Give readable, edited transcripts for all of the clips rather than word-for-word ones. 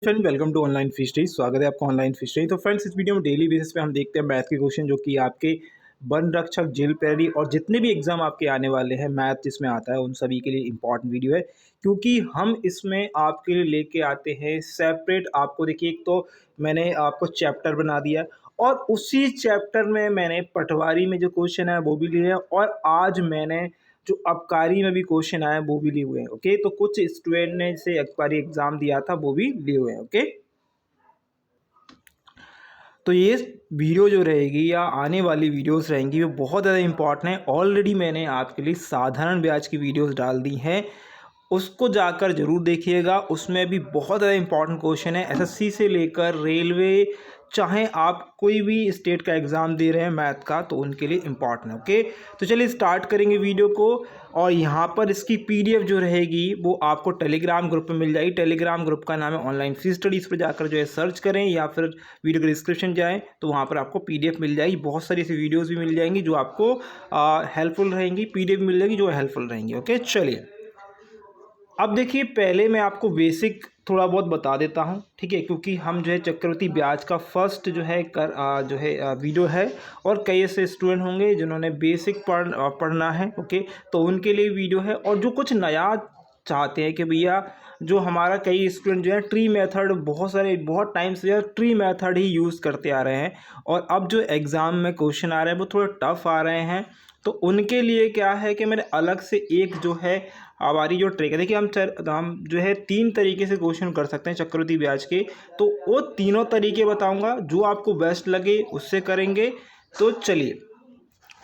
Friend welcome to online fees study. स्वागत है आपका ऑनलाइन फीस स्टडी। तो फ्रेंड्स, इस वीडियो में डेली बेसिस पे हम देखते हैं मैथ के क्वेश्चन जो कि आपके वन रक्षक, जेल पैरी और जितने भी एग्जाम आपके आने वाले हैं मैथ जिसमें आता है उन सभी के लिए इंपॉर्टेंट वीडियो है, क्योंकि हम इसमें आपके लिए लेके आते हैं सेपरेट। आपको देखिए, एक तो मैंने आपको चैप्टर बना दिया और उसी चैप्टर में मैंने पटवारी में जो क्वेश्चन है वो भी लिए हैं और आज मैंने जो अबकारी में भी क्वेश्चन आया वो भी लिए हुए हैं। ओके, तो कुछ स्टूडेंट ने जैसे अबकारी एग्जाम दिया था वो भी लिए हुए हैं। ओके, तो ये वीडियो जो रहेगी या आने वाली वीडियोस रहेंगी वो बहुत ज़्यादा इंपॉर्टेंट है। ऑलरेडी मैंने आपके लिए साधारण ब्याज की वीडियोस डाल दी हैं, उसको जाकर ज़रूर देखिएगा। उसमें भी बहुत ज़्यादा इंपॉर्टेंट क्वेश्चन है, एसएससी से लेकर रेलवे, चाहे आप कोई भी स्टेट का एग्ज़ाम दे रहे हैं मैथ का, तो उनके लिए इम्पॉर्टेंट है। ओके, तो चलिए स्टार्ट करेंगे वीडियो को। और यहाँ पर इसकी पीडीएफ जो रहेगी वो आपको टेलीग्राम ग्रुप में मिल जाएगी। टेलीग्राम ग्रुप का नाम है ऑनलाइन फीस स्टडी। इस पर जाकर जो है सर्च करें या फिर वीडियो के डिस्क्रिप्शन जाएँ तो वहाँ पर आपको पीडीएफ मिल जाएगी। बहुत सारी ऐसी वीडियोज़ भी मिल जाएंगी जो आपको हेल्पफुल रहेंगी, पीडीएफ मिल जाएगी जो हेल्पफुल रहेंगी। ओके, चलिए अब देखिए, पहले मैं आपको बेसिक थोड़ा बहुत बता देता हूं, ठीक है, क्योंकि हम जो है चक्रवृद्धि ब्याज का फर्स्ट जो है वीडियो है और कई ऐसे स्टूडेंट होंगे जिन्होंने बेसिक पढ़ना है। ओके, तो उनके लिए वीडियो है। और जो कुछ नया चाहते हैं कि भैया, जो हमारा कई स्टूडेंट जो है ट्री मेथड बहुत टाइम से जो ट्री मेथड ही यूज़ करते आ रहे हैं और अब जो एग्ज़ाम में क्वेश्चन आ रहे हैं वो थोड़े टफ आ रहे हैं, तो उनके लिए क्या है कि मैंने अलग से एक जो है हमारी जो ट्रिक है, देखिए हम जो है 3 तरीके से क्वेश्चन कर सकते हैं चक्रवृद्धि ब्याज के। तो वो तीनों तरीके बताऊंगा, जो आपको बेस्ट लगे उससे करेंगे। तो चलिए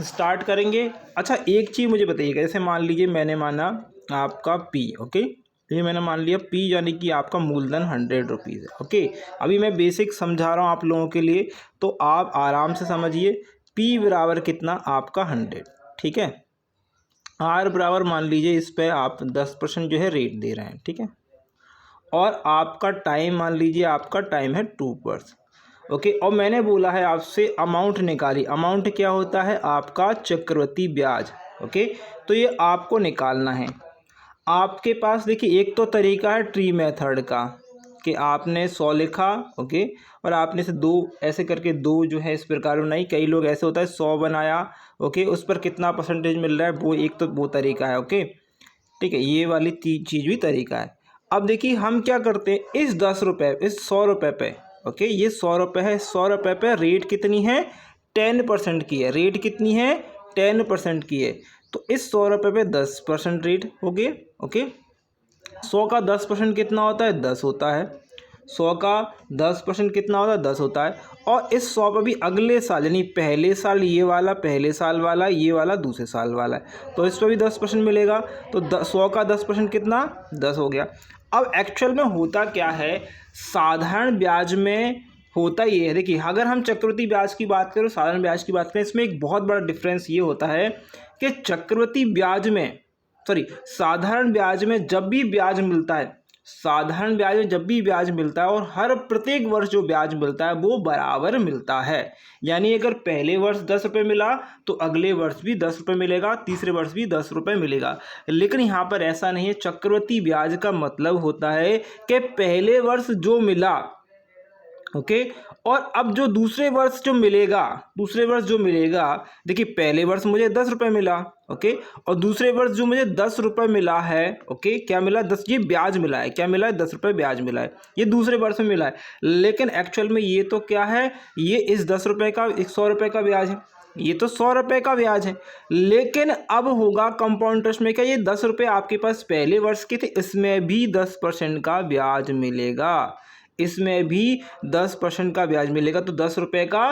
स्टार्ट करेंगे। अच्छा, एक चीज़ मुझे बताइएगा, जैसे मान लीजिए मैंने माना आपका पी। ओके, ये मैंने मान लिया पी, यानी कि आपका मूलधन 100 रुपीज़ है। ओके, अभी मैं बेसिक समझा रहा हूँ आप लोगों के लिए, तो आप आराम से समझिए। पी बराबर कितना, आपका 100, ठीक है। आर बराबर मान लीजिए इस पे आप 10% जो है रेट दे रहे हैं, ठीक है। और आपका टाइम मान लीजिए आपका टाइम है 2%। ओके, और मैंने बोला है आपसे अमाउंट निकाली। अमाउंट क्या होता है, आपका चक्रवृद्धि ब्याज। ओके, तो ये आपको निकालना है। आपके पास देखिए, एक तो तरीका है ट्री मेथड का कि आपने 100 लिखा। ओके, और आपने से दो ऐसे करके दो जो है इस प्रकार बनाई। कई लोग ऐसे होता है 100 बनाया, ओके, उस पर कितना परसेंटेज मिल रहा है, वो एक तो वो तरीका है। ओके, ठीक है, ये वाली चीज़ भी तरीका है। अब देखिए हम क्या करते हैं, इस 10 रुपये, इस 100 रुपये पे, ओके, ये 100 रुपये है, 100 रुपये पे रेट कितनी है, 10% की है। रेट कितनी है, 10% की है। तो इस 100 रुपये पे 10% रेट हो गए। ओके, 100 का 10% कितना होता है, 10 होता है। 100 का 10% कितना होता है, 10 होता है। और इस 100 पर भी अगले साल, यानी पहले साल ये वाला, पहले साल वाला, ये वाला दूसरे साल वाला है, तो इस पर भी 10% मिलेगा। तो 100 का 10% कितना, 10 हो गया। अब एक्चुअल में होता क्या है, साधारण ब्याज में होता ये है, देखिए अगर हम चक्रवृद्धि ब्याज की बात करें, साधारण ब्याज की बात करें, इसमें एक बहुत बड़ा डिफरेंस ये होता है कि चक्रवृद्धि ब्याज में, साधारण ब्याज में जब भी ब्याज मिलता है, साधारण ब्याज में जब भी ब्याज मिलता है और हर प्रत्येक वर्ष जो ब्याज मिलता है वो बराबर मिलता है। यानी अगर पहले वर्ष 10 रुपये मिला तो अगले वर्ष भी 10 रुपये मिलेगा, तीसरे वर्ष भी 10 रुपये मिलेगा। लेकिन यहाँ पर ऐसा नहीं है। चक्रवृद्धि ब्याज का मतलब होता है कि पहले वर्ष जो मिला, ओके, और अब जो दूसरे वर्ष जो मिलेगा, देखिए पहले वर्ष मुझे 10 रुपये मिला, ओके, और दूसरे वर्ष जो मुझे 10 रुपये मिला है, ओके, क्या मिला, 10, ये ब्याज मिला है, क्या मिला है, 10 रुपये ब्याज मिला है, ये दूसरे वर्ष में मिला है। लेकिन एक्चुअल में ये तो क्या है, ये इस 10 रुपये का 100 रुपये का ब्याज है, ये तो 100 रुपये का ब्याज है। लेकिन अब होगा कंपाउंड इंटरेस्ट में, क्या ये 10 रुपये आपके पास पहले वर्ष के थे, इसमें भी 10% का ब्याज मिलेगा, इसमें भी 10% का ब्याज मिलेगा। तो 10 रुपये का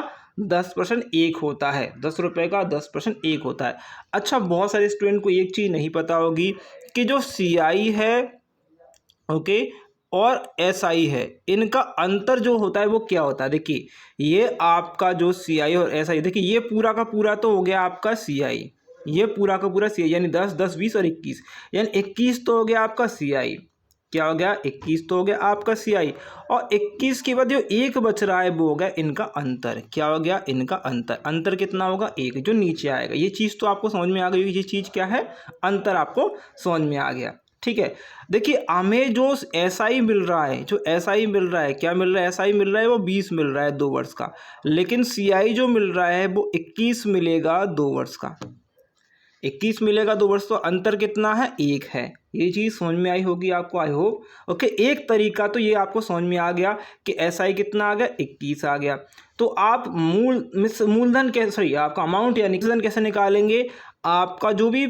10% एक होता है, 10 रुपये का 10% एक होता है। अच्छा, बहुत सारे स्टूडेंट को एक चीज़ नहीं पता होगी कि जो सीआई है, ओके, और एसआई है, इनका अंतर जो होता है वो क्या होता है। देखिए ये आपका जो सीआई और एसआई, देखिए ये पूरा का पूरा तो हो गया आपका सीआई, ये पूरा का पूरा सीआई, यानी 10, 10, 20 और 21, यानी 21 तो हो गया आपका सीआई। क्या हो गया, 21 तो हो गया आपका सीआई। और 21 के बाद जो एक बच रहा है वो हो गया इनका अंतर। क्या हो गया, इनका अंतर। अंतर कितना होगा, एक, जो नीचे आएगा। ये चीज़ तो आपको समझ में आ गई होगी, ये चीज़ क्या है, अंतर आपको समझ में आ गया। ठीक है। देखिए हमें जो एसआई मिल रहा है, जो एसआई मिल रहा है, क्या मिल रहा है, एसआई मिल रहा है वो 20 मिल रहा है 2 वर्ष का, लेकिन सीआई जो मिल रहा है वो 21 मिलेगा 2 वर्ष का। 21 मिलेगा 2 वर्ष, तो अंतर कितना है, 1 है। ये चीज़ समझ में आई होगी आपको, आई होप। ओके, एक तरीका तो ये आपको समझ में आ गया कि एसआई कितना आ गया, 21 आ गया। तो आप मूलधन कैसे, सॉरी आपका अमाउंट यानी मूलधन कैसे निकालेंगे, आपका जो भी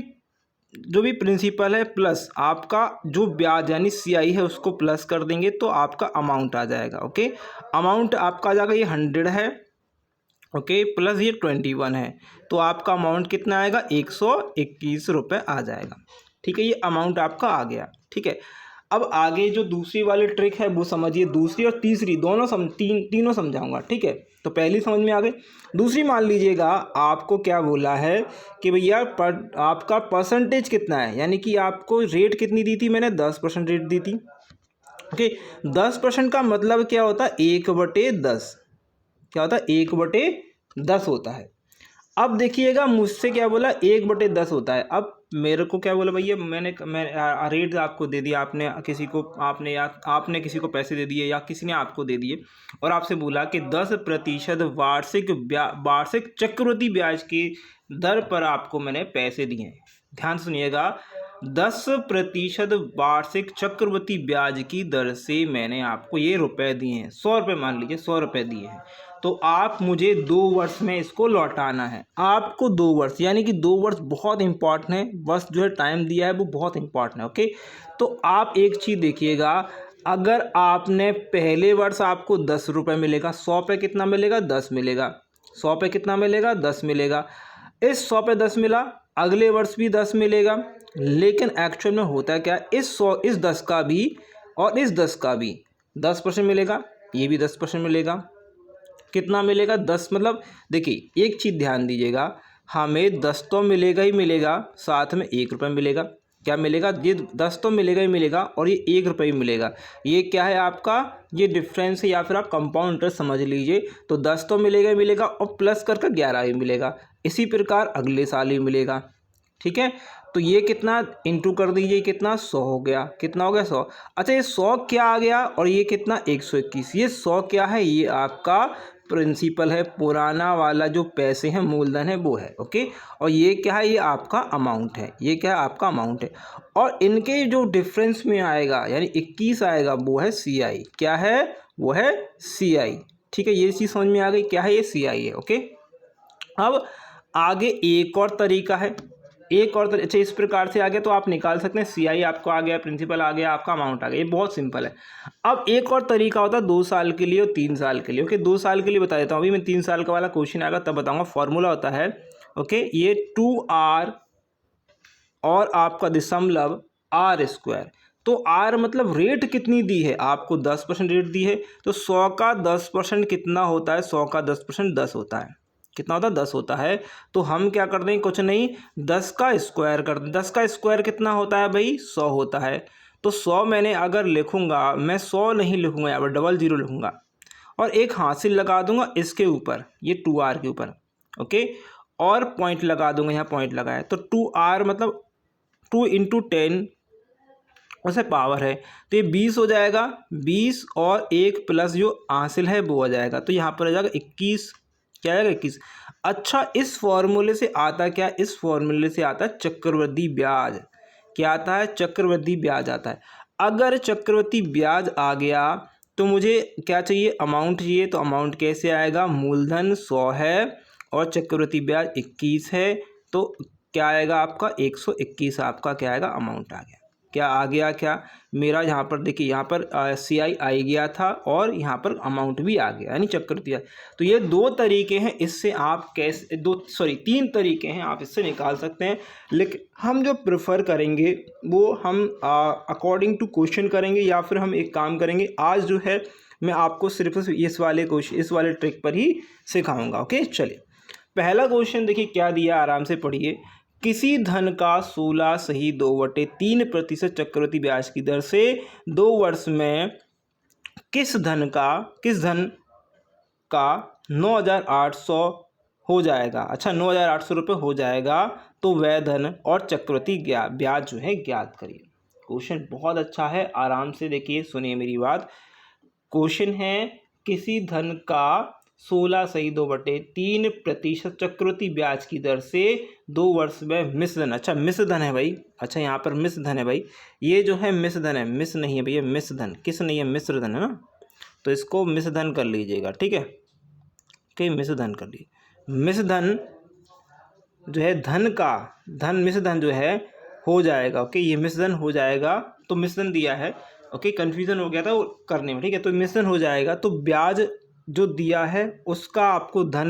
प्रिंसिपल है प्लस आपका जो ब्याज यानी सीआई है उसको प्लस कर देंगे तो आपका अमाउंट आ जाएगा। ओके, अमाउंट आपका आ जाएगा, ये 100 है, ओके, प्लस ये 21 है, तो आपका अमाउंट कितना आएगा, 121 रुपये आ जाएगा। ठीक है, ये अमाउंट आपका आ गया। ठीक है, अब आगे जो दूसरी वाली ट्रिक है वो समझिए, दूसरी और तीसरी दोनों तीनों समझाऊंगा। ठीक है, तो पहली समझ में आ गई। दूसरी मान लीजिएगा आपको क्या बोला है कि भैया आपका परसेंटेज कितना है, यानी कि आपको रेट कितनी दी थी, मैंने 10% रेट दी थी। ओके, 10% का मतलब क्या होता है, 1/10, क्या होता है, 1/10 होता है। अब देखिएगा मुझसे क्या बोला, 1/10 होता है। अब मेरे को क्या बोला भैया, मैं रेट आपको दे दिया, आपने किसी को पैसे दे दिए या किसी ने आपको दे दिए, और आपसे बोला कि 10% वार्षिक चक्रवृद्धि ब्याज की दर पर आपको मैंने पैसे दिए हैं। ध्यान सुनिएगा, 10% वार्षिक चक्रवृद्धि ब्याज की दर से मैंने आपको ये रुपए दिए हैं, 100 रुपये मान लीजिए, 100 रुपये दिए हैं, तो आप मुझे 2 वर्ष में इसको लौटाना है। आपको 2 वर्ष, यानी कि 2 वर्ष बहुत इंपॉर्टेंट है, वर्ष जो है टाइम दिया है वो बहुत इंपॉर्टेंट है। ओके, तो आप एक चीज़ देखिएगा, अगर आपने पहले वर्ष आपको 10 रुपये मिलेगा, 100 पे कितना मिलेगा, 10 मिलेगा, 100 पे कितना मिलेगा, 10 मिलेगा, इस 100 पे 10 मिला, अगले वर्ष भी 10 मिलेगा, लेकिन एक्चुअल में होता है क्या, इस 10 का भी और इस 10 का भी 10% मिलेगा, ये भी 10% मिलेगा, कितना मिलेगा, 10, मतलब देखिए एक चीज़ ध्यान दीजिएगा, हमें 10 तो मिलेगा ही मिलेगा, साथ में 1 रुपये मिलेगा, क्या मिलेगा, ये 10 तो मिलेगा ही मिलेगा और ये 1 रुपये ही मिलेगा। ये क्या है आपका, ये डिफरेंस है, या फिर आप कंपाउंड इंटरेस्ट समझ लीजिए। तो 10 तो मिलेगा ही मिलेगा और प्लस करके 11 ही मिलेगा, इसी प्रकार अगले साल ही मिलेगा। ठीक है, तो ये कितना इंटू कर दीजिए, कितना 100 हो गया, कितना हो गया 100। अच्छा, ये 100 क्या आ गया, और ये कितना 121, ये 100 क्या है, ये आपका प्रिंसिपल है, पुराना वाला जो पैसे हैं, मूलधन है वो है। ओके, और ये क्या है, ये आपका अमाउंट है, ये क्या है, आपका अमाउंट है। और इनके जो डिफरेंस में आएगा यानी 21 आएगा, वो है सीआई, क्या है, वो है सीआई। ठीक है, ये चीज़ समझ में आ गई, क्या है, ये सीआई है। ओके, अब आगे एक और तरीका है, अच्छा इस प्रकार से आ गया तो आप निकाल सकते हैं, सीआई आपको आ गया, प्रिंसिपल आ गया, आपका अमाउंट आ गया, ये बहुत सिंपल है। अब एक और तरीका होता है 2 साल के लिए और 3 साल के लिए। ओके, 2 साल के लिए बता देता हूँ, अभी मैं 3 साल का वाला क्वेश्चन आएगा तब बताऊँगा। फॉर्मूला होता है, ओके, ये 2r और आपका दशमलव r²। तो r मतलब रेट कितनी दी है, आपको 10% रेट दी है, तो 100 का 10% कितना होता है, 100 का 10% 10 होता है, कितना होता है, 10 होता है। तो हम क्या कर देंगे, कुछ नहीं, 10 का स्क्वायर कर दें। 10 का स्क्वायर कितना होता है भाई, 100 होता है। तो 100 मैंने अगर लिखूंगा, मैं 100 नहीं लिखूंगा, यहाँ पर 00 लिखूंगा और एक हासिल लगा दूंगा इसके ऊपर, ये 2r के ऊपर। ओके, और पॉइंट लगा दूंगा, यहाँ पॉइंट लगाया, तो 2r मतलब 2 × 10 वैसे पावर है, तो ये 20 हो जाएगा, 20 और 1 प्लस जो हासिल है वो हो जाएगा, तो यहाँ पर हो जाएगा 21, क्या आएगा, 21। अच्छा, इस फॉर्मूले से आता क्या, इस फॉर्मूले से आता है चक्रवृद्धि ब्याज। क्या आता है, चक्रवृद्धि ब्याज आता है। अगर चक्रवृद्धि ब्याज आ गया तो मुझे क्या चाहिए, अमाउंट चाहिए, तो अमाउंट कैसे आएगा, मूलधन 100 है और चक्रवृद्धि ब्याज 21 है, तो क्या आएगा आपका 121, आपका क्या आएगा, अमाउंट आ गया। क्या आ गया, क्या मेरा यहाँ पर देखिए, यहाँ पर सीआई आ गया था और यहाँ पर अमाउंट भी आ गया, यानी चक्रवृद्धि। तो ये 2 तरीके हैं, इससे आप कैसे 3 तरीके हैं, आप इससे निकाल सकते हैं। लेकिन हम जो प्रेफर करेंगे वो हम अकॉर्डिंग टू क्वेश्चन करेंगे, या फिर हम एक काम करेंगे, आज जो है मैं आपको सिर्फ इस वाले ट्रिक पर ही सिखाऊंगा। ओके, चलिए पहला क्वेश्चन देखिए क्या दिया, आराम से पढ़िए। किसी धन का 16/2/3% चक्रवृद्धि ब्याज की दर से 2 वर्ष में किस धन का 9,800 हो जाएगा। अच्छा, 9,800 रुपये हो जाएगा, तो वह धन और चक्रवृद्धि ब्याज जो है ज्ञात करिए। क्वेश्चन बहुत अच्छा है, आराम से देखिए, सुनिए मेरी बात। क्वेश्चन है किसी धन का 16/2/3% चक्रवृद्धि ब्याज की दर से 2 वर्ष में मिश्र धन, अच्छा मिश्र धन है भाई, अच्छा यहाँ पर मिश्र धन है भाई, ये जो है मिश्र धन है, मिश्र नहीं है भैया, मिश्र धन, किस नहीं है, मिश्र धन है ना, तो इसको मिश्र धन कर लीजिएगा, ठीक है, ओके, मिश्र धन कर लीजिए। मिश्र धन जो है धन का धन मिश्र धन जो है हो जाएगा, ओके, ये मिश्र धन हो जाएगा, तो मिश्र धन दिया है, ओके, कन्फ्यूजन हो गया था वो करने में, ठीक है, तो मिश्र धन हो जाएगा, तो ब्याज जो दिया है उसका आपको धन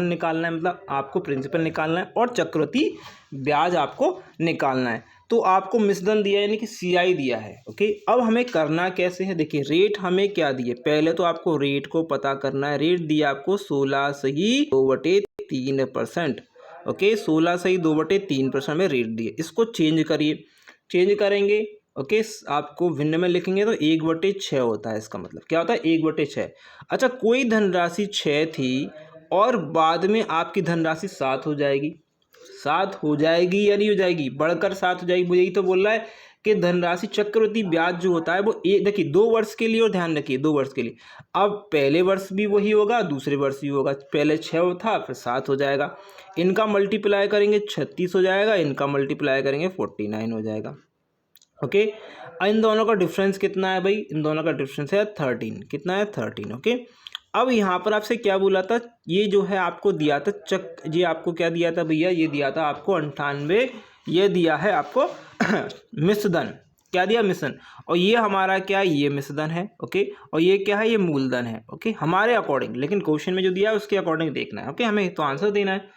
निकालना है, मतलब आपको प्रिंसिपल निकालना है और चक्रवृद्धि ब्याज आपको निकालना है। तो आपको मिश्र धन दिया है, यानी कि CI दिया है, ओके। अब हमें करना कैसे है, देखिए रेट हमें क्या दिए, पहले तो आपको रेट को पता करना है। रेट दिया आपको 16/2/3%, ओके, 16/2/3% में रेट दिए, इसको चेंज करिए, चेंज करेंगे, ओके, आपको भिन्न में लिखेंगे तो 1/6 होता है, इसका मतलब क्या होता है 1/6। अच्छा, कोई धनराशि 6 थी और बाद में आपकी धनराशि 7 हो जाएगी, 7 हो जाएगी या नहीं हो जाएगी, बढ़कर 7 हो जाएगी, मुझे यही तो बोल रहा है कि धनराशि चक्रवृद्धि ब्याज जो होता है वो देखिए 2 वर्ष के लिए, और ध्यान रखिए 2 वर्ष के लिए, अब पहले वर्ष भी वही होगा, दूसरे वर्ष भी होगा, पहले 6 था फिर 7 हो जाएगा, इनका मल्टीप्लाई करेंगे 36 हो जाएगा, इनका मल्टीप्लाई करेंगे 49 हो जाएगा, ओके। इन दोनों का डिफरेंस कितना है भाई, इन दोनों का डिफरेंस है 13, कितना है 13, ओके। अब यहाँ पर आपसे क्या बोला था, ये जो है आपको दिया था ये आपको क्या दिया था भैया, ये दिया था आपको 98, ये दिया है आपको मिश्र धन, क्या दिया, मिश्र धन, और ये हमारा क्या है, ये मिश्र धन है, ओके, और ये क्या है, ये मूलधन है, ओके, हमारे अकॉर्डिंग, लेकिन क्वेश्चन में जो दिया है उसके अकॉर्डिंग देखना है, ओके, हमें तो आंसर देना है।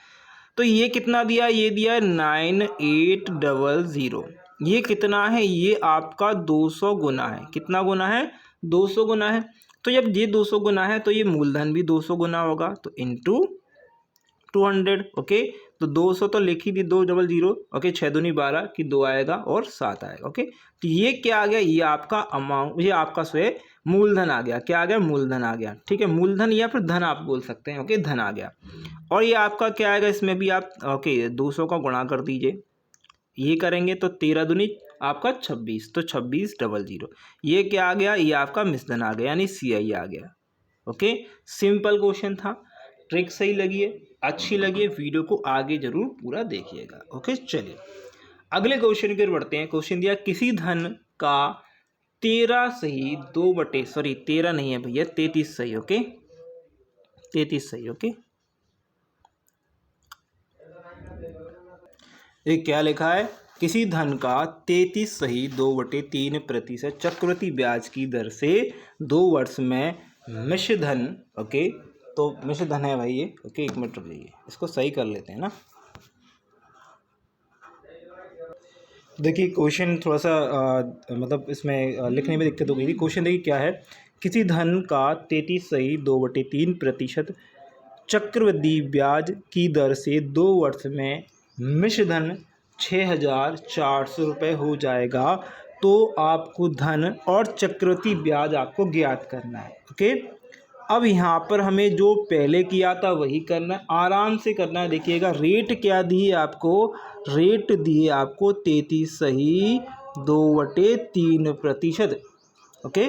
तो ये कितना दिया, ये दिया है 9800, ये कितना है, ये आपका 200 गुना है, कितना गुना है, 200 गुना है, तो जब ये 200 गुना है तो ये मूलधन भी 200 गुना होगा, तो इंटू 200, ओके, तो 200 तो लिख ही दी, 200, ओके, 6 दूनी 12 की 2 आएगा और 7 आएगा, ओके। तो ये क्या आ गया, ये आपका अमाउंट, ये आपका स्वयं मूलधन आ गया, क्या आ गया, मूलधन आ गया, ठीक है, मूलधन या फिर धन आप बोल सकते हैं, ओके, धन आ गया। और ये आपका क्या आएगा, इसमें भी आप ओके 200 का गुणा कर दीजिए, ये करेंगे तो 13 दूनी आपका 26, तो 2600, ये क्या आ गया, ये आपका मिश्र धन आ गया, यानी CI आ गया, ओके। सिंपल क्वेश्चन था, ट्रिक सही लगी है, अच्छी लगी है, वीडियो को आगे जरूर पूरा देखिएगा, ओके। चलिए अगले क्वेश्चन की ओर बढ़ते हैं। क्वेश्चन दिया किसी धन का 13 नहीं है भैया, 33 सही, ओके, 33 सही, ओके। ये क्या लिखा है, किसी धन का 33/2/3% चक्रवृद्धि ब्याज की दर से 2 वर्ष में मिश्र धन, ओके, तो मिश्र धन है भाई ये, ओके, 1 मिनट रुक जाइए, इसको सही कर लेते हैं ना। देखिए क्वेश्चन थोड़ा सा मतलब इसमें लिखने में दिक्कत हो गई थी। क्वेश्चन देखिए क्या है, किसी धन का 33/2/3% चक्रवृद्धि ब्याज की दर से 2 वर्ष में मिश्र धन 6400 रुपये हो जाएगा, तो आपको धन और चक्रवृद्धि ब्याज आपको ज्ञात करना है, ओके। अब यहाँ पर हमें जो पहले किया था वही करना है, आराम से करना है। देखिएगा रेट क्या दिए आपको, रेट दिए आपको 33/2/3%, ओके,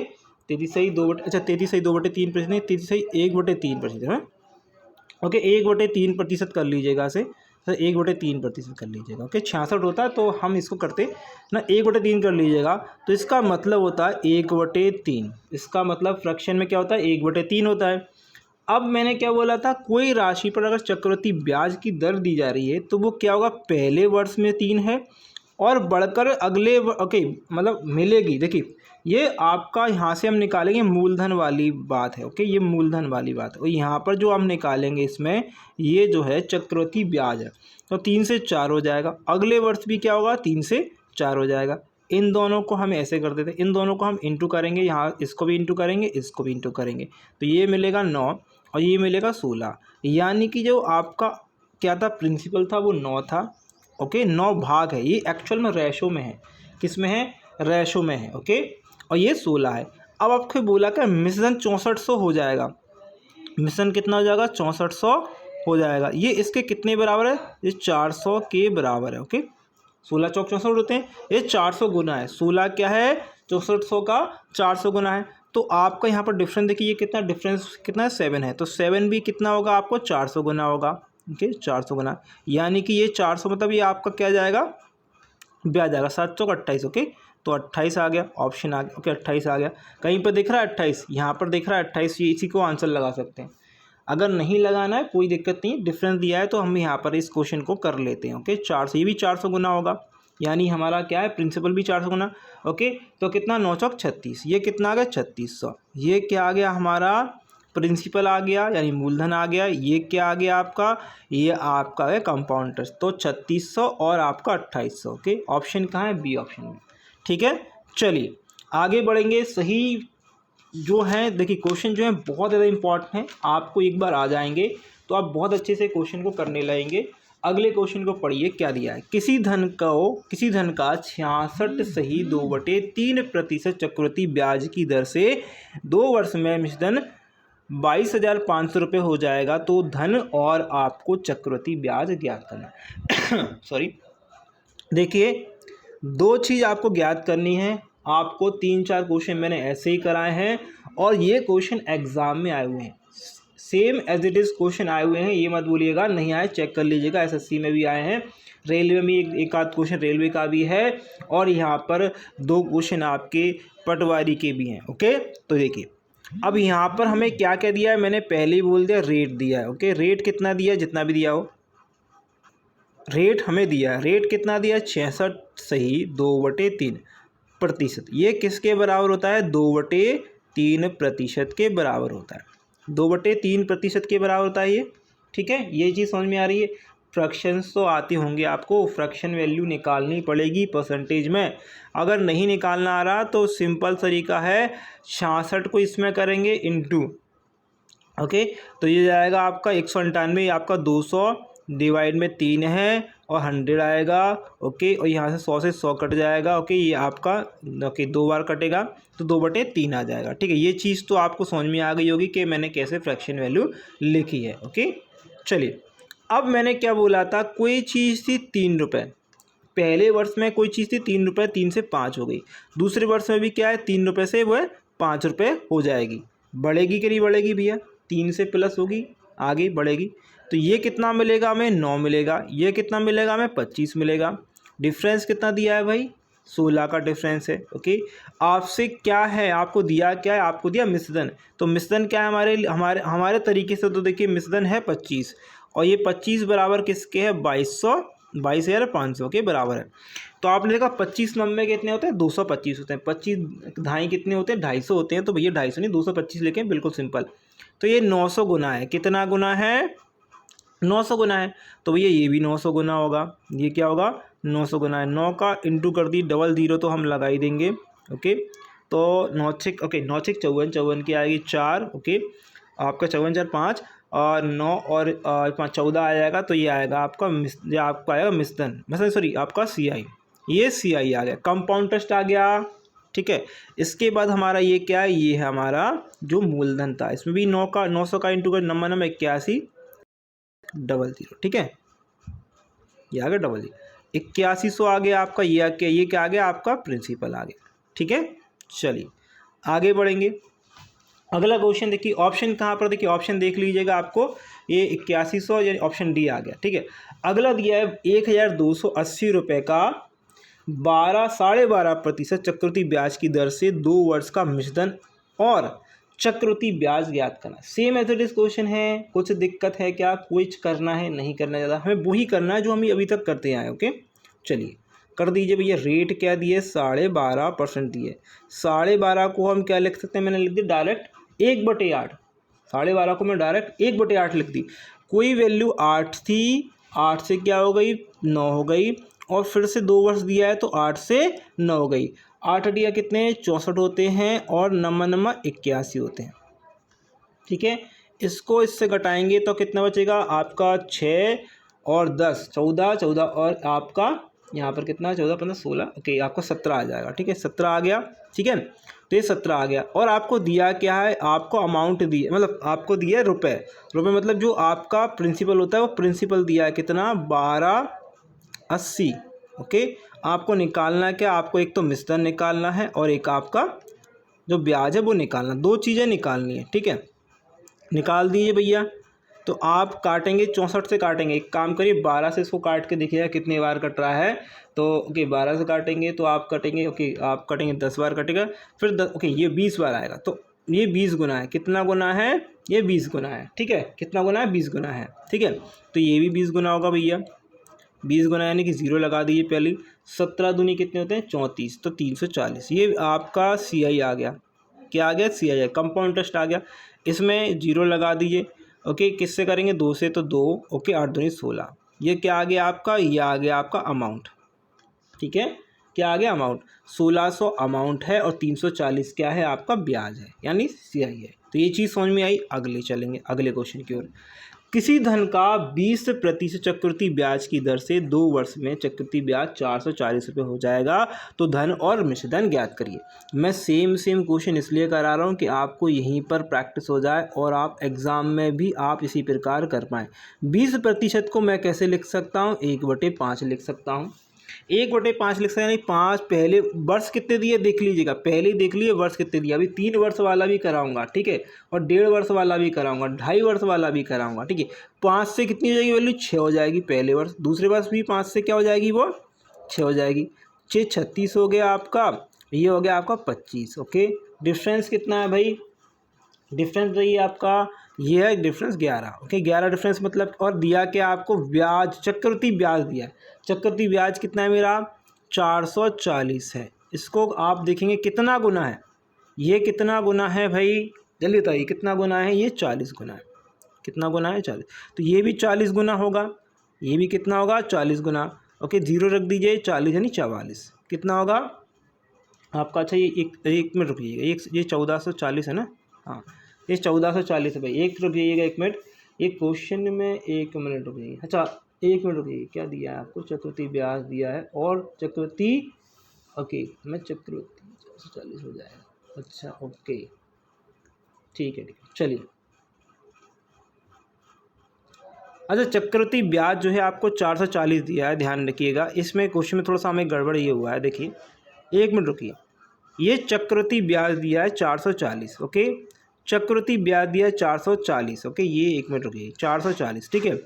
33/2/3% नहीं, 33/1/3% है, ओके, 1/3% कर लीजिएगा इसे, सर 1/3% कर लीजिएगा, ओके, 66 होता है तो हम इसको करते ना 1/3 कर लीजिएगा, तो इसका मतलब होता है 1/3, इसका मतलब फ्रैक्शन में क्या होता है 1/3 होता है। अब मैंने क्या बोला था, कोई राशि पर अगर चक्रवृद्धि ब्याज की दर दी जा रही है तो वो क्या होगा, पहले वर्ष में 3 है और बढ़कर अगले ओके मतलब मिलेगी। देखिए ये आपका यहाँ से हम निकालेंगे मूलधन वाली बात है, ओके, ये मूलधन वाली बात है, और यहाँ पर जो हम निकालेंगे इसमें ये जो है चक्रवृद्धि ब्याज है, तो 3 से 4 हो जाएगा, अगले वर्ष भी क्या होगा 3 से 4 हो जाएगा। इन दोनों को हम ऐसे कर देते हैं, इन दोनों को हम इंटू करेंगे, यहाँ इसको भी इंटू करेंगे, इसको भी इंटू करेंगे, तो ये मिलेगा 9 और ये मिलेगा 16, यानी कि जो आपका क्या था प्रिंसिपल था वो 9 था, ओके, 9 भाग है, ये एक्चुअल में रेशो में है, किस में है, रेशो में है, ओके, और ये 16 है। अब आपको बोला क्या मिश्रण 6400 हो जाएगा, मिश्रण कितना हो जाएगा 6400 हो जाएगा, ये इसके कितने बराबर है, ये 400 के बराबर है, ओके, 16 चौक 64 होते हैं, ये 400 गुना है। 16 क्या है 6400 का 400 गुना है। तो आपका यहाँ पर डिफरेंस देखिए, ये कितना डिफरेंस कितना है 7 है, तो 7 भी कितना होगा आपको 400 गुना होगा। ओके 400 गुना, यानी कि ये 400 मतलब ये आपका क्या जाएगा ब्याज आएगा 7 चौक 28। ओके तो 28 आ गया, ऑप्शन आ गया। ओके 28 आ गया, कहीं पर दिख रहा है 28, यहाँ पर दिख रहा है 28, ये इसी को आंसर लगा सकते हैं। अगर नहीं लगाना है कोई दिक्कत नहीं, डिफरेंस दिया है तो हम यहाँ पर इस क्वेश्चन को कर लेते हैं। ओके 400, ये भी 400 गुना होगा, यानी हमारा क्या है प्रिंसिपल भी 400 गुना। ओके तो कितना 9 चौक 36, ये कितना आ गया 3600। ये क्या आ गया हमारा प्रिंसिपल आ गया यानी मूलधन आ गया। ये क्या आ गया आपका, ये आपका है कंपाउंड इंटरेस्ट। तो 3600 और आपका 2800। ओके ऑप्शन कहाँ है, बी ऑप्शन में। ठीक है चलिए आगे बढ़ेंगे। सही जो है देखिए क्वेश्चन जो है बहुत ज़्यादा इंपॉर्टेंट है, आपको एक बार आ जाएंगे तो आप बहुत अच्छे से क्वेश्चन को करने लगेंगे। अगले क्वेश्चन को पढ़िए क्या दिया है। किसी धन का 66 सही 2/3% चक्रवृद्धि ब्याज की दर से 2 वर्ष में मिश्रधन 22,500 रुपये हो जाएगा, तो धन और आपको चक्रवृद्धि ब्याज ज्ञात करना सॉरी देखिए 2 चीज़ आपको ज्ञात करनी है। आपको 3-4 क्वेश्चन मैंने ऐसे ही कराए हैं और ये क्वेश्चन एग्जाम में आए हुए हैं, same as it is question आए हुए हैं, ये मत बोलिएगा नहीं आए, चेक कर लीजिएगा। एसएससी में भी आए हैं, रेलवे में एक आध क्वेश्चन रेलवे का भी है और यहाँ पर 2 क्वेश्चन आपके पटवारी के भी हैं। ओके तो देखिए अब यहाँ पर हमें क्या क्या दिया है, मैंने पहले ही बोल दिया रेट दिया है। ओके रेट कितना दिया है, जितना भी दिया हो रेट हमें दिया है। रेट कितना दिया है 66 सही 2/3%। ये किसके बराबर होता है 2/3% के बराबर होता है, 2/3% के बराबर होता है ये। ठीक है ये चीज़ समझ में आ रही है। फ्रैक्शंस तो आते होंगे आपको, फ्रैक्शन वैल्यू निकालनी पड़ेगी परसेंटेज में। अगर नहीं निकालना आ रहा तो सिंपल तरीका है 66 को इसमें करेंगे इंटू। ओके तो ये जाएगा आपका 198, आपका 200 डिवाइड में 3 है और 100 आएगा। ओके और यहाँ से 100 से 100 कट जाएगा। ओके ये आपका ओके 2 बार कटेगा तो 2/3 आ जाएगा। ठीक है ये चीज़ तो आपको समझ में आ गई होगी कि मैंने कैसे फ्रैक्शन वैल्यू लिखी है। ओके चलिए अब मैंने क्या बोला था, कोई चीज़ थी 3 रुपये, पहले वर्ष में कोई चीज़ थी 3 रुपये, 3 से 5 हो गई। दूसरे वर्ष में भी क्या है 3 रुपये से वो है 5 रुपये हो जाएगी। बढ़ेगी कि नहीं बढ़ेगी भैया, 3 से प्लस होगी आगे बढ़ेगी। तो ये कितना मिलेगा हमें 9 मिलेगा, ये कितना मिलेगा हमें 25 मिलेगा। डिफरेंस कितना दिया है भाई 16 का डिफरेंस है। ओके आपसे क्या है, आपको दिया क्या है, आपको दिया मिश्रधन। तो मिश्रधन क्या है हमारे हमारे हमारे तरीके से, तो देखिए मिश्रधन है 25 और ये 25 बराबर किसके है 22,500 के बराबर है। तो आपने देखा 25 नंबर कितने होते हैं 225 होते हैं, 25 ढाई कितने होते हैं 250 होते हैं। तो भैया 250 नहीं 225 लेके बिल्कुल सिंपल। तो ये 900 गुना है, कितना गुना है 900 गुना है। तो भैया ये भी 900 गुना होगा, ये क्या होगा 900 गुना है। 9 का इंटू कर दी, डबल 0 तो हम लगा ही देंगे। ओके तो 9 6 ओके 9 6 54, 54 की आएगी 4। ओके आपका 54 4 5 और 9 और 5 14 आ जाएगा। तो ये आएगा आपका ये आपका आएगा मिश्रधन, मतलब सॉरी आपका CI, ये CI आ गया, कंपाउंड इंटरेस्ट आ गया। ठीक है इसके बाद हमारा ये क्या है, ये है हमारा जो मूलधन था, इसमें भी 900 का इंटू कर नंबर 81 00। ठीक है ये आ गया 00, 8100 आ गया आपका। ये क्या आ गया आपका प्रिंसिपल आ गया। ठीक है चलिए आगे बढ़ेंगे। अगला क्वेश्चन देखिए, ऑप्शन कहाँ पर देखिए, ऑप्शन देख लीजिएगा आपको, ये 8100 यानी ऑप्शन डी आ गया। ठीक है अगला दिया है 1280 रुपये का 12.5% चक्रवृद्धि ब्याज की दर से 2 वर्ष का मिश्रधन और चक्रवृद्धि ब्याज ज्ञात करना। Same as it is question है, कुछ दिक्कत है क्या, कुछ करना है नहीं करना, ज़्यादा हमें वही करना है जो हम अभी तक करते आए। ओके चलिए कर दीजिए भैया। रेट क्या दिए 12.5% दिए, 12.5 को हम क्या लिख सकते हैं, मैंने लिख दिया डायरेक्ट 1/8। 12.5 को मैं डायरेक्ट 1/8 लिख दी। कोई वैल्यू 8 थी, 8 से क्या हो गई 9 हो गई और फिर से 2 वर्ष दिया है तो 8 से 9 हो गई। 8 अटिया कितने 64 होते हैं और नंबर 81 होते हैं। ठीक है इसको इससे घटाएंगे तो कितना बचेगा आपका 6 और 10 14 14 और आपका यहाँ पर कितना 14 15 16 ओके आपका 17 आ जाएगा। ठीक है 17 आ गया। ठीक है तो ये 17 आ गया और आपको दिया क्या है, आपको अमाउंट दिया मतलब आपको दिया रुपए मतलब जो आपका प्रिंसिपल होता है वो प्रिंसिपल दिया है कितना 1280। ओके, आपको निकालना क्या, आपको एक तो मिश्रण निकालना है और एक आपका जो ब्याज है वो निकालना, दो चीज़ें निकालनी है, ठीक है। निकाल दीजिए भैया। तो आप काटेंगे 64 से काटेंगे, एक काम करिए 12 से इसको काट के देखिएगा कितने बार कट रहा है। तो ओके 12 से काटेंगे तो आप कटेंगे, ओके आप कटेंगे 10 बार कटेगा, फिर ओके ये 20 बार आएगा। तो ये 20 गुना है, कितना गुना है, ये 20 गुना है, ठीक है। कितना गुना है, 20 गुना है, ठीक है। तो ये भी 20 गुना होगा भैया, 20 गुना यानी कि 0 लगा दीजिए पहले। 17 दूनी कितने होते हैं, 34, तो 340। ये आपका CI आ गया, क्या आ गया, CI कंपाउंड इंटरेस्ट आ गया। इसमें 0 लगा दीजिए, ओके। किससे करेंगे, 2 से, तो 2, ओके 8 दूनी 16। ये क्या आ गया आपका, ये आ गया आपका अमाउंट, ठीक है। क्या आ गया, अमाउंट 1600 अमाउंट है और 340 क्या है आपका ब्याज है, यानी CI है। तो ये चीज़ समझ में आई। अगले चलेंगे अगले क्वेश्चन की ओर। किसी धन का 20% चक्रवृद्धि ब्याज की दर से 2 वर्ष में चक्रवृद्धि ब्याज 440 रुपये हो जाएगा, तो धन और मिश्र धन ज्ञात करिए। मैं सेम क्वेश्चन इसलिए करा रहा हूँ कि आपको यहीं पर प्रैक्टिस हो जाए और आप एग्ज़ाम में भी आप इसी प्रकार कर पाएँ। 20% को मैं कैसे लिख सकता हूँ, 1/5 लिख सकता हूँ। 1/5 लिख सकते हैं, यानी 5 पहले वर्ष कितने दिए देख लीजिएगा, पहले ही देख लिए वर्ष कितने दिया। अभी 3 वर्ष वाला भी कराऊंगा, ठीक है, और 1.5 वर्ष वाला भी कराऊंगा, 2.5 वर्ष वाला भी कराऊंगा, ठीक है। 5 से कितनी हो जाएगी वैल्यू, 6 हो जाएगी पहले वर्ष, दूसरे वर्ष भी 5 से क्या हो जाएगी, वो 6 हो जाएगी। 6 36 हो गया आपका, ये हो गया आपका 25, ओके। डिफरेंस कितना है भाई, डिफरेंस रही आपका, ये है डिफरेंस 11, ओके 11 डिफरेंस मतलब। और दिया क्या आपको, ब्याज, चक्रवृद्धि ब्याज दिया है। चक्रवृद्धि ब्याज कितना है मेरा, 440 है। इसको आप देखेंगे कितना गुना है, ये कितना गुना है भाई, जल्दी बताइए कितना गुना है, ये 40 गुना है। कितना गुना है, 40। तो ये भी 40 गुना होगा, ये भी कितना होगा, 40 गुना, ओके। 0 रख दीजिए, 40 यानी 44 कितना होगा आपका। अच्छा ये एक मिनट रुकिएगा, ये 1440 है ना, हाँ ये 1440 है भाई। एक रुकिएगा, 1 मिनट, एक क्वेश्चन में 1 मिनट रुकिएगा। अच्छा 1 मिनट रुकिएगा, क्या दिया है आपको, चक्रवृद्धि ब्याज दिया है और चक्रवृद्धि, ओके मैं चक्रवृद्धि 440 हो जाएगा, अच्छा ओके ठीक है चलिए। अच्छा चक्रवृद्धि ब्याज जो है आपको 440 दिया है, ध्यान रखिएगा। इसमें क्वेश्चन में थोड़ा सा हमें गड़बड़ ये हुआ है, देखिए 1 मिनट रुकिए। ये चक्रवृद्धि ब्याज दिया है 440, ओके। चक्रवृद्धि ब्याज दिया है 440, ओके। ये 1 मिनट रुकिए, 440, ठीक है।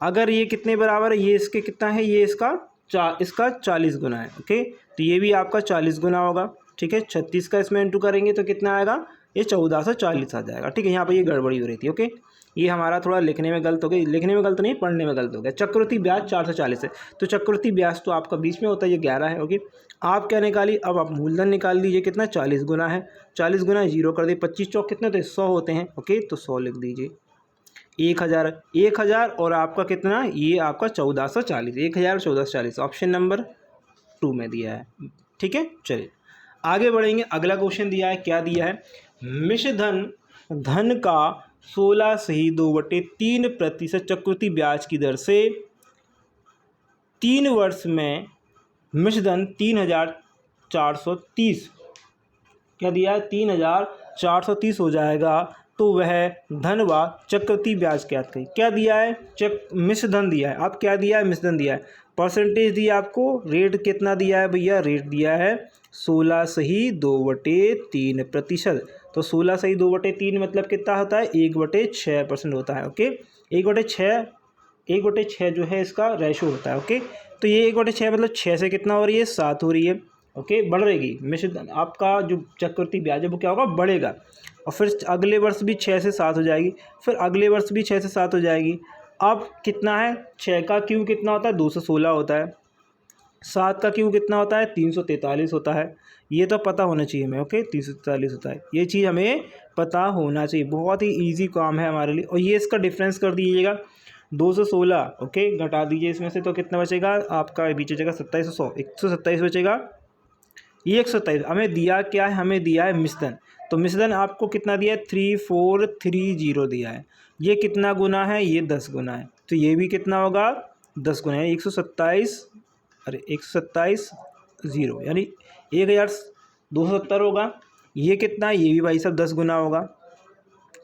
अगर ये कितने बराबर है, ये इसके कितना है, ये इसका 40 गुना है, ओके। तो ये भी आपका 40 गुना होगा, ठीक है। 36 का इसमें इंटू करेंगे तो कितना आएगा, ये 1440 आ जाएगा, ठीक है। यहाँ पर ये गड़बड़ी हो रही थी, ओके। ये हमारा थोड़ा लिखने में गलत हो गया, लिखने में गलत नहीं, पढ़ने में गलत हो गया। चक्रवृद्धि ब्याज 440 है, तो चक्रवृद्धि ब्याज तो आपका बीच में होता है, ये 11 है, ओके। आप क्या निकाली, अब आप मूलधन निकाल लीजिए, कितना 40 गुना है, 40 गुना 0 कर दे, 25 चौक कितने होते हैं, 100 होते हैं, ओके। तो 100 लिख दीजिए। 1000 और आपका कितना, ये आपका 1440, 1000 1440 ऑप्शन नंबर 2 में दिया है, ठीक है। चलिए आगे बढ़ेंगे। अगला क्वेश्चन दिया है, क्या दिया है, मिश्र धन का 16 सही 2/3% चक्रवृद्धि ब्याज की दर से 3 वर्ष में मिश्रधन 3430, क्या दिया है, 3430 हो जाएगा। तो वह धन व चक्रवृद्धि ब्याज ज्ञात करिए। क्या दिया है, मिश्रधन दिया है। अब क्या दिया है, मिश्रधन दिया है। परसेंटेज दिया आपको, रेट कितना दिया है भैया, रेट दिया है 16 सही 2/3%। तो 16 सही 2/3 मतलब कितना होता है, 1/6% होता है, ओके। 1/6 जो है इसका रेशो होता है, ओके। तो ये 1/6 मतलब 6 से कितना हो रही है, 7 हो रही है, ओके। बढ़ रहेगी मिश्रधन, आपका जो चक्रवृद्धि ब्याज है वो क्या होगा, बढ़ेगा। और फिर अगले वर्ष भी 6 से 7 हो जाएगी, फिर अगले वर्ष भी 6 से 7 हो जाएगी। अब कितना है, 6 का क्यू कितना होता है, 216 होता है। 7 का क्यू कितना होता है, 343 होता है। ये तो पता होना चाहिए हमें, ओके 343 होता है, ये चीज़ हमें पता होना चाहिए। बहुत ही ईजी काम है हमारे लिए। और ये इसका डिफरेंस कर दीजिएगा 216, ओके। घटा दीजिए इसमें से, तो कितना बचेगा आपका, बीच बचेगा 2700, 127 बचेगा। ये 127 हमें दिया क्या है, हमें दिया है मिश्रधन। तो मिश्रधन आपको कितना दिया है, 3430 दिया है। ये कितना गुना है, ये 10 गुना है। तो ये भी कितना होगा, 10 गुना है, 127, अरे 127 0 यानी 1270 होगा। ये कितना है, ये भी भाई साहब 10 गुना होगा,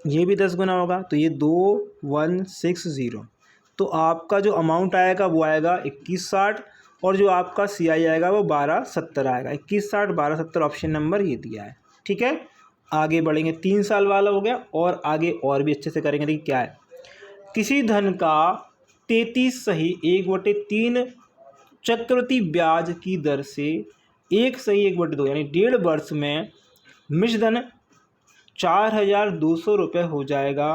ये भी 10 गुना होगा। तो ये 2160। तो आपका जो अमाउंट आएगा वो आएगा 2160 और जो आपका CI आएगा वो 1270 आएगा। 2160 1270 ऑप्शन नंबर ये दिया है। ठीक है, आगे बढ़ेंगे। 3 साल वाला हो गया और आगे और भी अच्छे से करेंगे। देखिए क्या है, किसी धन का 33 सही 1/3 चक्रवृद्धि ब्याज की दर से 1 सही 1/2 यानी 1.5 वर्ष में मिश्र धन 4200 रुपये हो जाएगा,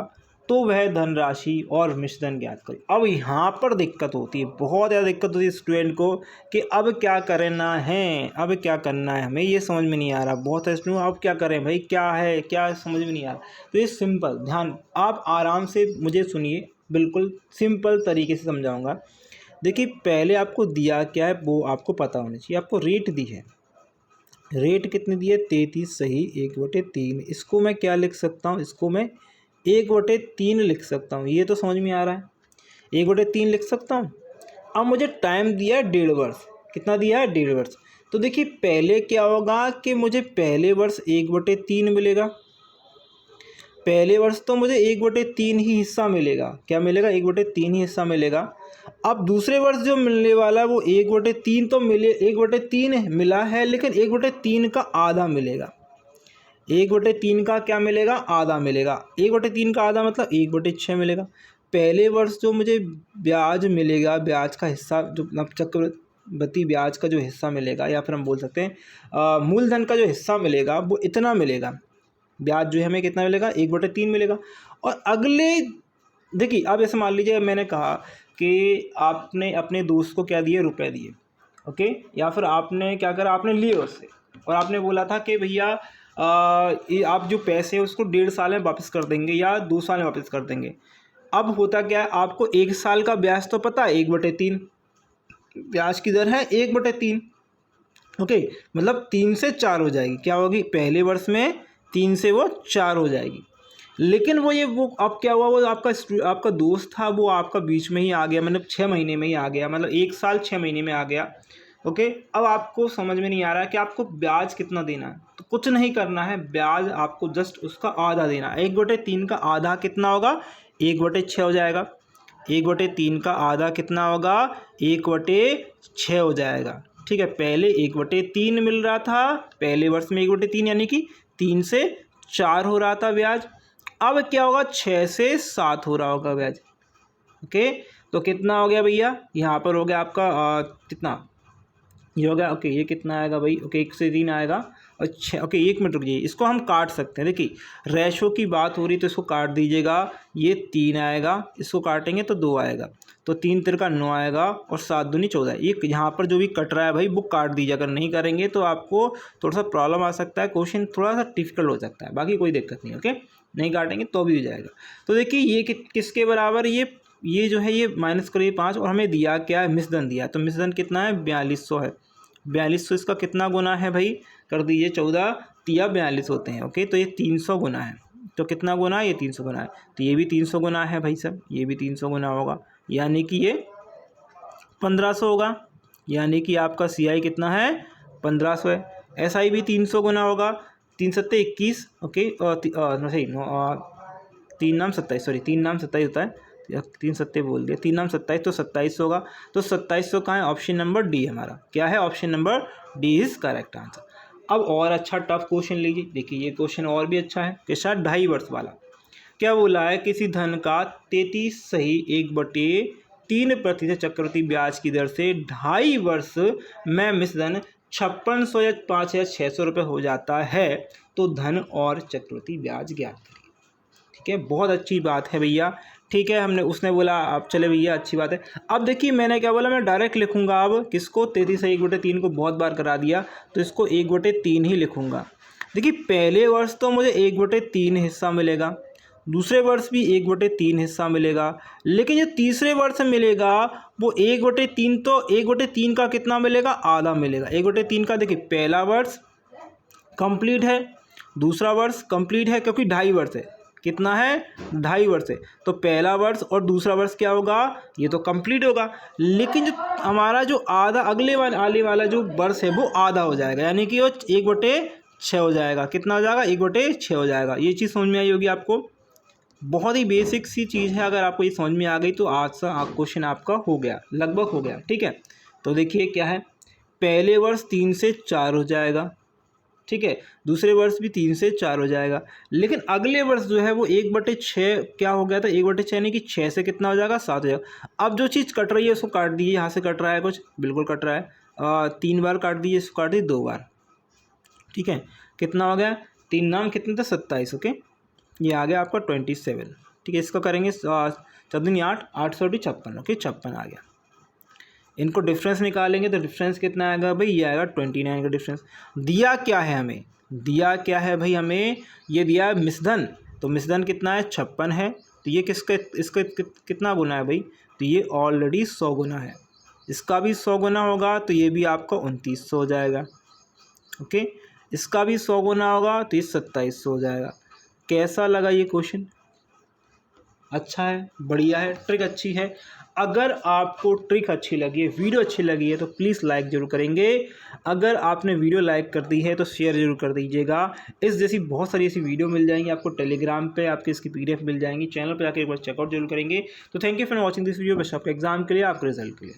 तो वह धनराशि और मिश्र धन ज्ञात करें। अब यहाँ पर दिक्कत होती है, बहुत ज़्यादा दिक्कत होती है स्टूडेंट को कि अब क्या करना है, अब क्या करना है, हमें ये समझ में नहीं आ रहा। बहुत है स्टूडेंट, अब क्या करें भाई, क्या है क्या समझ में नहीं आ रहा। तो ये सिंपल, ध्यान आप आराम से मुझे सुनिए, बिल्कुल सिंपल तरीके से समझाऊँगा। देखिए पहले आपको दिया क्या है वो आपको पता होना चाहिए। आपको रेट दी है, रेट कितनी दी है 33 सही 1/3। इसको मैं क्या लिख सकता हूँ, इसको मैं 1/3 लिख सकता हूँ। ये तो समझ में आ रहा है, 1/3 लिख सकता हूँ। अब मुझे टाइम दिया है 1.5 वर्ष। कितना दिया है 1.5 वर्ष। तो देखिए पहले क्या होगा कि मुझे पहले वर्ष 1/3 मिलेगा। पहले वर्ष तो मुझे 1/3 ही हिस्सा मिलेगा। क्या मिलेगा, 1/3 ही हिस्सा मिलेगा। अब दूसरे वर्ष जो मिलने वाला है वो 1/3 तो मिले, 1/3 मिला है, लेकिन 1/3 का आधा मिलेगा। 1/3 का क्या मिलेगा, आधा मिलेगा। 1/3 का आधा मतलब 1/6 मिलेगा। पहले वर्ष जो मुझे ब्याज मिलेगा, ब्याज का हिस्सा जो चक्रवृद्धि ब्याज का जो हिस्सा मिलेगा, या फिर हम बोल सकते हैं मूलधन का जो हिस्सा मिलेगा वो इतना मिलेगा। ब्याज जो है हमें कितना मिलेगा, 1/3 मिलेगा। और अगले देखिए अब ऐसे मान लीजिए मैंने कहा कि आपने अपने दोस्त को क्या दिए, रुपए दिए, ओके, या फिर आपने क्या करा, आपने लिए उससे और आपने बोला था कि भैया ये आप जो पैसे हैं उसको 1.5 साल में वापस कर देंगे या 2 साल में वापस कर देंगे। अब होता क्या है, आपको 1 साल का ब्याज तो पता है 1/3 ब्याज की दर है 1/3, ओके, मतलब 3 से 4 हो जाएगी। क्या होगी, पहले वर्ष में 3 से वो 4 हो जाएगी। लेकिन वो अब क्या हुआ, वो आपका दोस्त था, वो आपका बीच में ही आ गया, मतलब 6 महीने में ही आ गया, मतलब 1 साल 6 महीने में आ गया। ओके, अब आपको समझ में नहीं आ रहा है कि आपको ब्याज कितना देना है। तो कुछ नहीं करना है, ब्याज आपको जस्ट उसका आधा देना है। 1/3 का आधा कितना होगा, 1/6 हो जाएगा। 1/3 का आधा कितना होगा, 1/6 हो जाएगा। ठीक है, पहले 1/3 मिल रहा था, पहले वर्ष में 1/3 यानी कि 3 से 4 हो रहा था ब्याज। अब क्या होगा, 6 से 7 हो रहा होगा ब्याज। ओके, तो कितना हो गया भैया, यहाँ पर हो गया आपका कितना, ये हो गया, ओके, ये कितना आएगा भाई, ओके 1 से 3 आएगा। अच्छा ओके, 1 मिनट रुकिए, इसको हम काट सकते हैं। देखिए रेशो की बात हो रही तो इसको काट दीजिएगा, ये 3 आएगा, इसको काटेंगे तो 2 आएगा, तो 3 तिरका 9 आएगा और 7 दूनी 14। ये यहाँ पर जो भी कट रहा है भाई वो काट दीजिए। अगर नहीं करेंगे तो आपको थोड़ा सा प्रॉब्लम आ सकता है, क्वेश्चन थोड़ा सा डिफिकल्ट हो सकता है, बाकी कोई दिक्कत नहीं। ओके, नहीं काटेंगे तो भी हो जाएगा। तो देखिए ये किसके बराबर, ये जो है ये माइनस करिए 5, और हमें दिया क्या है, मिश्रधन दिया। तो मिश्रधन कितना है, 4200 है। 4200 इसका कितना गुना है भाई, कर दीजिए, 14 तिया 42 होते हैं। ओके, तो ये 300 गुना है। तो कितना गुना है, ये 300 गुना है। तो ये भी 300 गुना है भाई साहब, ये भी 300 गुना होगा, यानी कि ये 1500 होगा। यानी कि आपका CI कितना है, 1500 है। SI भी 300 गुना होगा, 3 सत्ते 21। ओके, सही 3 नाम 27, सॉरी 3 नाम 27 होता है, 3 सत्ते बोल दिया, 3 नाम 27, तो 27 होगा। तो 2700 कहाँ है, ऑप्शन नंबर डी हमारा क्या है, option number D is correct answer. अब और अच्छा टफ क्वेश्चन लीजिए, देखिए ये क्वेश्चन और भी अच्छा है, कैसा, 2.5 वर्ष वाला। क्या बोला है, किसी धन का 33 सही 1/3% चक्रवृद्धि ब्याज की दर से 2.5 वर्ष में मिश्रधन 5600 या 5600 रुपये हो जाता है, तो धन और चक्रवृद्धि ब्याज ज्ञात करिए। ठीक है, बहुत अच्छी बात है भैया। ठीक है, उसने बोला आप चले भैया, अच्छी बात है। अब देखिए मैंने क्या बोला, मैं डायरेक्ट लिखूंगा अब किसको, 33 से 1/3 को बहुत बार करा दिया, तो इसको 1/3 ही लिखूंगा। देखिए पहले वर्ष तो मुझे 1/3 हिस्सा मिलेगा, दूसरे वर्ष भी 1/3 हिस्सा मिलेगा, लेकिन जो तीसरे वर्ष मिलेगा वो 1/3, तो 1/3 का कितना मिलेगा, आधा मिलेगा। 1/3 का देखिए पहला वर्ष कंप्लीट है, दूसरा वर्ष कंप्लीट है, क्योंकि 2.5 वर्ष है। कितना है, 2.5 वर्ष है, तो पहला वर्ष और दूसरा वर्ष क्या होगा, ये तो कंप्लीट होगा, लेकिन जो हमारा जो आधा आने वाला जो वर्ष है वो आधा हो जाएगा, यानी कि वो 1/6 हो जाएगा। कितना हो जाएगा, 1/6 हो जाएगा। ये चीज़ समझ में आई होगी आपको, बहुत ही बेसिक सी चीज़ है। अगर आपको ये समझ में आ गई तो आज का क्वेश्चन आपका हो गया, लगभग हो गया। ठीक है, तो देखिए क्या है, पहले वर्ष 3 से 4 हो जाएगा, ठीक है, दूसरे वर्ष भी 3 से 4 हो जाएगा, लेकिन अगले वर्ष जो है वो 1/6 क्या हो गया था, 1/6 नहीं कि 6 से कितना हो जाएगा, 7 हो जाएगा। अब जो चीज़ कट रही है उसको काट दीजिए, यहाँ से कट रहा है कुछ, बिल्कुल कट रहा है, 3 बार काट दीजिए, इसको काट दीजिए 2 बार, ठीक है, कितना हो गया, 3 नाम कितने थे, 27, ओके, ये आ गया आपका 27, ठीक है, इसको करेंगे 14 8 8 से 56, ओके, 56 आ गया। इनको डिफरेंस निकालेंगे तो डिफरेंस कितना आएगा भाई, ये आएगा 29 का डिफरेंस। दिया क्या है हमें, दिया क्या है भाई हमें, ये दिया है मिश्रधन, तो मिश्रधन कितना है, 56 है, तो ये किसका इसका कितना गुना है भाई, तो ये ऑलरेडी 100 गुना है, इसका भी 100 गुना होगा तो ये भी आपका 2900 हो जाएगा, ओके, इसका भी 100 गुना होगा तो ये 2700 हो जाएगा। कैसा लगा ये क्वेश्चन, अच्छा है, बढ़िया है, ट्रिक अच्छी है। अगर आपको ट्रिक अच्छी लगी है, वीडियो अच्छी लगी है तो प्लीज़ लाइक ज़रूर करेंगे। अगर आपने वीडियो लाइक कर दी है तो शेयर ज़रूर कर दीजिएगा। इस जैसी बहुत सारी ऐसी वीडियो मिल जाएंगी आपको टेलीग्राम पे, आपके इसकी PDF मिल जाएंगी, चैनल पे जाकर एक बार चेकआउट जरूर करेंगे। तो thank you for watching this video, best आपके एग्जाम के लिए, आपके रिजल्ट के लिए।